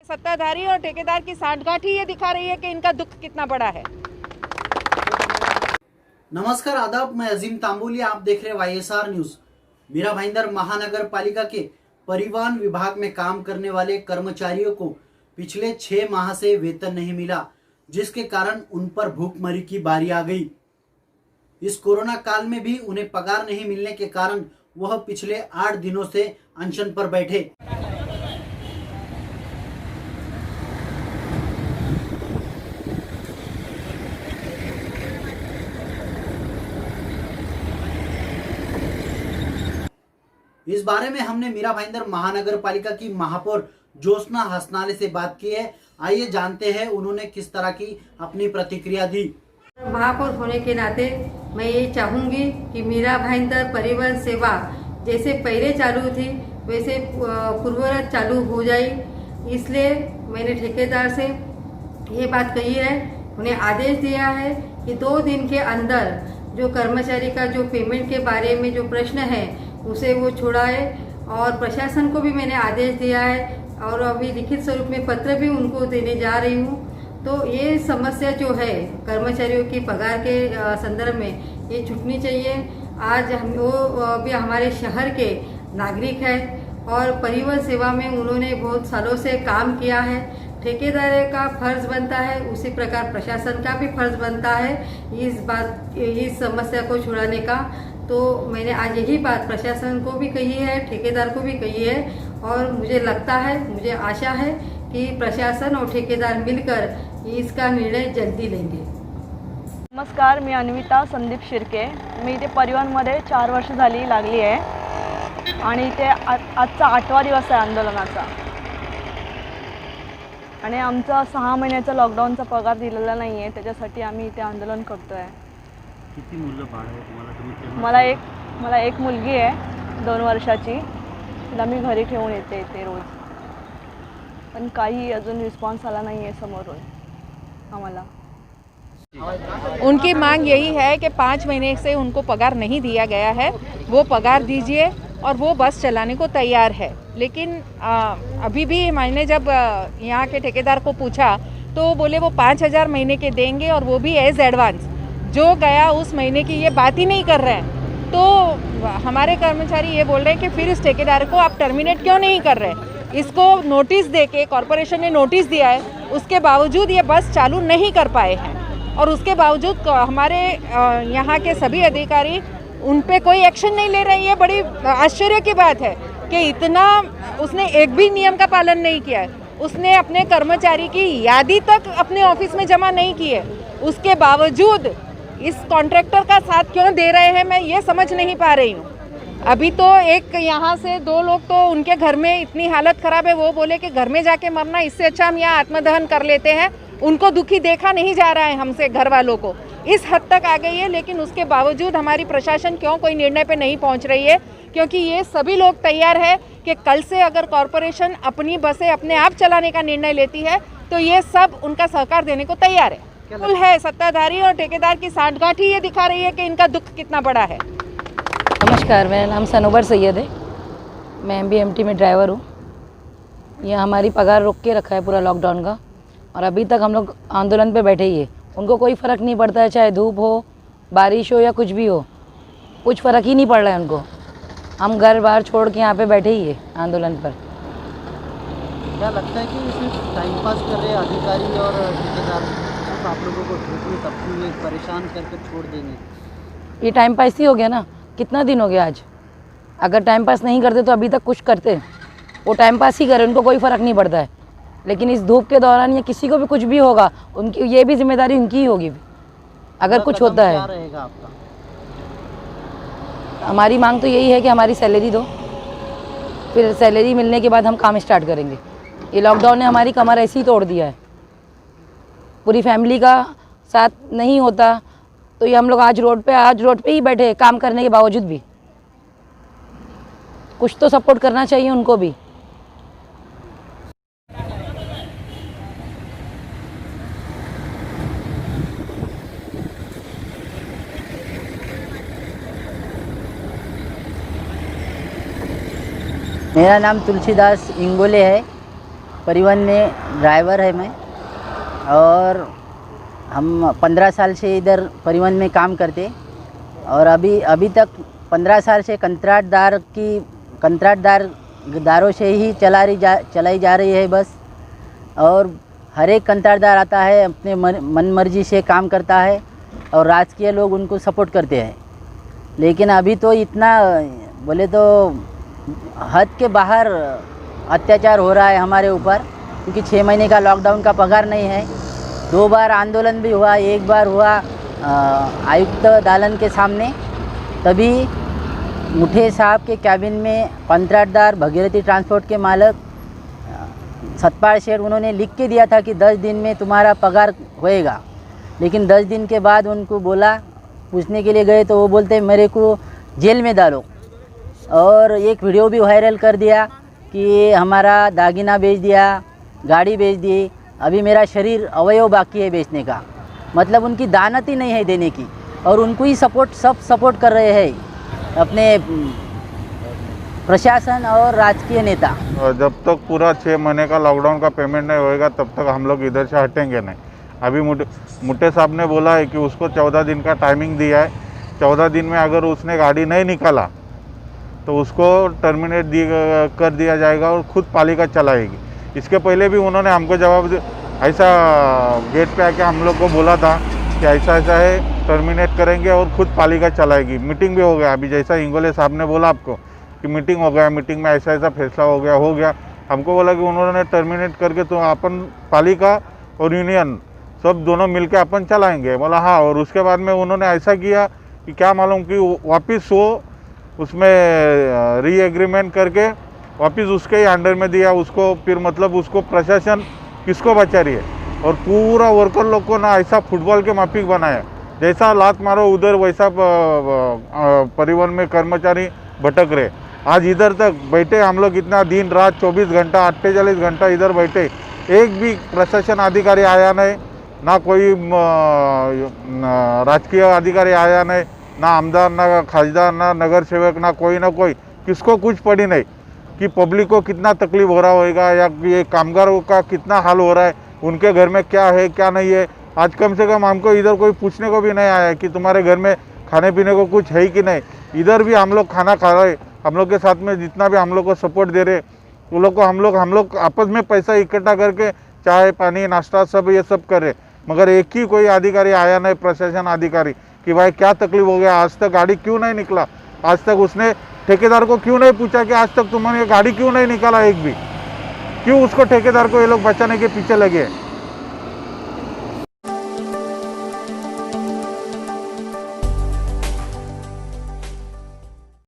सत्ताधारी और ठेकेदार की सांठगांठ ही ये दिखा रही है कि इनका दुख कितना बड़ा है। नमस्कार, आदाब। मैं अजीम तांबुली, आप देख रहे वाईएसआर न्यूज। मीरा भाईंदर महानगर पालिका के परिवहन विभाग में काम करने वाले कर्मचारियों को पिछले 6 माह से वेतन नहीं मिला, जिसके कारण उन पर भूखमरी की बारी आ गई। इस कोरोना काल में भी उन्हें पगार नहीं मिलने के कारण वह पिछले 8 दिनों से अनशन पर बैठे। इस बारे में हमने मीरा भाईंदर महानगर पालिका की महापौर ज्योत्सना हसनाले से बात की है। आइए जानते हैं उन्होंने किस तरह की अपनी प्रतिक्रिया दी। महापौर होने के नाते मैं ये चाहूँगी कि मीरा भाईंदर परिवहन सेवा जैसे पहले चालू थी वैसे पूर्ववत चालू हो जाए। इसलिए मैंने ठेकेदार से ये बात कही है, उन्हें आदेश दिया है कि 2 दिन के अंदर जो कर्मचारी का जो पेमेंट के बारे में जो प्रश्न है उसे वो छुड़ाए। और प्रशासन को भी मैंने आदेश दिया है और अभी लिखित स्वरूप में पत्र भी उनको देने जा रही हूँ। तो ये समस्या जो है कर्मचारियों की पगार के संदर्भ में ये छूटनी चाहिए। आज हम वो भी हमारे शहर के नागरिक हैं और परिवहन सेवा में उन्होंने बहुत सालों से काम किया है। ठेकेदार का फर्ज बनता है, उसी प्रकार प्रशासन का भी फर्ज बनता है इस समस्या को छुड़ाने का। तो मैंने आज यही बात प्रशासन को भी कही है, ठेकेदार को भी कही है और मुझे लगता है, मुझे आशा है कि प्रशासन और ठेकेदार मिलकर इसका निर्णय जल्दी लेंगे। नमस्कार, मी अन्विता संदीप शिर्के। मी इथे परिवहनमध्ये 4 वर्ष झाली लागली आहे आणि इथे आजचा 8वा दिवस आहे आंदोलनाचा आणि आमचा 6 महिन्याचा लॉकडाऊनचा पगार दिलेला नाही आहे, त्याच्यासाठी आम्ही इथे आंदोलन करतोय। किती मुलं बाळ आहे तुम्हाला? मला एक मुलगी आहे 2 वर्षाची, तिला मी घरी ठेवून येते रोज, पण काही अजून रिस्पॉन्स आला नाही आहे समोरून आम्हाला। उनकी मांग यही है कि 5 महीने से उनको पगार नहीं दिया गया है, वो पगार दीजिए और वो बस चलाने को तैयार है। लेकिन अभी भी मैंने जब यहाँ के ठेकेदार को पूछा तो वो बोले वो 5,000 महीने के देंगे और वो भी एज एडवांस। जो गया उस महीने की ये बात ही नहीं कर रहे हैं। तो हमारे कर्मचारी ये बोल रहे हैं कि फिर इस ठेकेदार को आप टर्मिनेट क्यों नहीं कर रहे। इसको नोटिस देके कॉरपोरेशन ने नोटिस दिया है, उसके बावजूद ये बस चालू नहीं कर पाए हैं और उसके बावजूद हमारे यहाँ के सभी अधिकारी उन पे कोई एक्शन नहीं ले रहे। ये बड़ी आश्चर्य की बात है कि इतना उसने एक भी नियम का पालन नहीं किया है। उसने अपने कर्मचारी की यादी तक अपने ऑफिस में जमा नहीं की है, उसके बावजूद इस कॉन्ट्रैक्टर का साथ क्यों दे रहे हैं, मैं ये समझ नहीं पा रही हूँ। अभी तो एक यहाँ से 2 लोग तो उनके घर में इतनी हालत ख़राब है, वो बोले कि घर में जाके मरना इससे अच्छा हम यहाँ आत्मदहन कर लेते हैं। उनको दुखी देखा नहीं जा रहा है हमसे, घर वालों को इस हद तक आ गई है। लेकिन उसके बावजूद हमारी प्रशासन क्यों कोई निर्णय पे नहीं पहुँच रही है, क्योंकि ये सभी लोग तैयार है कि कल से अगर कॉरपोरेशन अपनी बसें अपने आप चलाने का निर्णय लेती है तो ये सब उनका सहकार देने को तैयार है। है सत्ताधारी और ठेकेदार की सांठगांठ ही ये दिखा रही है कि इनका दुख कितना बड़ा है। नमस्कार, मेरा नाम सनोबर सैयद है, मैं MBMT में ड्राइवर हूँ। यह हमारी पगार रोक के रखा है पूरा लॉकडाउन का और अभी तक हम लोग आंदोलन पे बैठे ही है। उनको कोई फ़र्क नहीं पड़ता है, चाहे धूप हो, बारिश हो या कुछ भी हो, कुछ फ़र्क ही नहीं पड़ रहा है उनको। हम घर बाहर छोड़ के यहाँ पे बैठे ही है आंदोलन पर। क्या लगता है कि सिर्फ टाइम पास कर रहे अधिकारी और ठेकेदार आप लोगों को धूप में तपती में परेशान करके छोड़ देंगे? ये टाइम पास ही हो गया ना, कितना दिन हो गया आज। अगर टाइम पास नहीं करते तो अभी तक कुछ करते, वो टाइम पास ही करें, उनको कोई फ़र्क नहीं पड़ता है। लेकिन इस धूप के दौरान या किसी को भी कुछ भी होगा, उनकी ये भी जिम्मेदारी उनकी ही होगी अगर कुछ होता है। क्या रहेगा आपका? हमारी मांग तो यही है कि हमारी सैलरी दो, फिर सैलरी मिलने के बाद हम काम स्टार्ट करेंगे। ये लॉकडाउन ने हमारी कमर ऐसे ही तोड़ दिया है, पूरी फैमिली का साथ नहीं होता तो ये हम लोग आज रोड पे ही बैठे काम करने के बावजूद भी। कुछ तो सपोर्ट करना चाहिए उनको भी। मेरा नाम तुलसीदास इंगोले है। परिवहन में ड्राइवर है मैं, और हम 15 साल से इधर परिवहन में काम करते, और अभी तक 15 साल से कंत्राटदारों से ही चलाई जा रही है बस। और हर एक कंत्राटदार आता है, अपने मन मर्जी से काम करता है, और राजकीय लोग उनको सपोर्ट करते हैं। लेकिन अभी तो इतना बोले तो हद के बाहर अत्याचार हो रहा है हमारे ऊपर, क्योंकि 6 महीने का लॉकडाउन का पगार नहीं है। 2 बार आंदोलन भी हुआ, एक बार हुआ आयुक्त दालन के सामने, तभी मुठे साहब के कैबिन में कंत्राटदार भगीरथी ट्रांसपोर्ट के मालिक सतपाल शेठ, उन्होंने लिख के दिया था कि 10 दिन में तुम्हारा पगार होएगा। लेकिन 10 दिन के बाद उनको बोला, पूछने के लिए गए तो वो बोलते मेरे को जेल में डालो। और एक वीडियो भी वायरल कर दिया कि हमारा दागिना बेच दिया, गाड़ी बेच दी, अभी मेरा शरीर अवयव बाकी है बेचने का। मतलब उनकी दानत ही नहीं है देने की, और उनको ही सब सपोर्ट कर रहे हैं अपने प्रशासन और राजकीय नेता। जब तक पूरा 6 महीने का लॉकडाउन का पेमेंट नहीं होएगा तब तक हम लोग इधर से हटेंगे नहीं। अभी मुट्टे साहब ने बोला है कि उसको 14 दिन का टाइमिंग दिया है। 14 दिन में अगर उसने गाड़ी नहीं निकाला तो उसको टर्मिनेट कर दिया जाएगा और खुद पालिका चलाएगी। इसके पहले भी उन्होंने हमको जवाब ऐसा गेट पे आके हम लोग को बोला था कि ऐसा है, टर्मिनेट करेंगे और खुद पालिका चलाएगी। मीटिंग भी हो गया, अभी जैसा इंगोले साहब ने बोला आपको कि मीटिंग हो गया, मीटिंग में ऐसा फैसला हो गया। हमको बोला कि उन्होंने टर्मिनेट करके तो अपन पालिका और यूनियन सब दोनों मिलके अपन चलाएंगे। बोला हाँ। और उसके बाद में उन्होंने ऐसा किया कि क्या मालूम कि वापस वो उसमें री एग्रीमेंट करके वापस उसके ही अंडर में दिया उसको। फिर मतलब उसको प्रशासन किसको बचा रही है, और पूरा वर्कर लोग को ना ऐसा फुटबॉल के माफिक बनाया। जैसा लात मारो उधर वैसा परिवहन में कर्मचारी भटक रहे। आज इधर तक बैठे हम लोग, इतना दिन रात 24 घंटा 48 घंटा इधर बैठे, एक भी प्रशासन अधिकारी आया नहीं, ना कोई राजकीय अधिकारी आया नहीं, ना आमदार, ना खासदार, ना नगर सेवक, ना कोई किसको कुछ पड़ी नहीं कि पब्लिक को कितना तकलीफ हो रहा होगा, या ये कामगारों का कितना हाल हो रहा है, उनके घर में क्या है क्या नहीं है। आज कम से कम हमको इधर कोई पूछने को भी नहीं आया कि तुम्हारे घर में खाने पीने को कुछ है कि नहीं। इधर भी हम लोग खाना खा रहे, हम लोग के साथ में जितना भी हम लोग को सपोर्ट दे रहे वो लोग को हम लोग आपस में पैसा इकट्ठा करके चाय पानी नाश्ता सब ये सब कर रहे। मगर एक ही कोई अधिकारी आया नहीं, प्रशासन अधिकारी, कि भाई क्या तकलीफ हो गया, आज तक गाड़ी क्यों नहीं निकला, आज तक उसने ठेकेदार को क्यों नहीं पूछा कि आज तक तुमने गाड़ी क्यों नहीं निकाला एक भी, क्यों उसको ठेकेदार को ये लोग बचाने के पीछे लगे।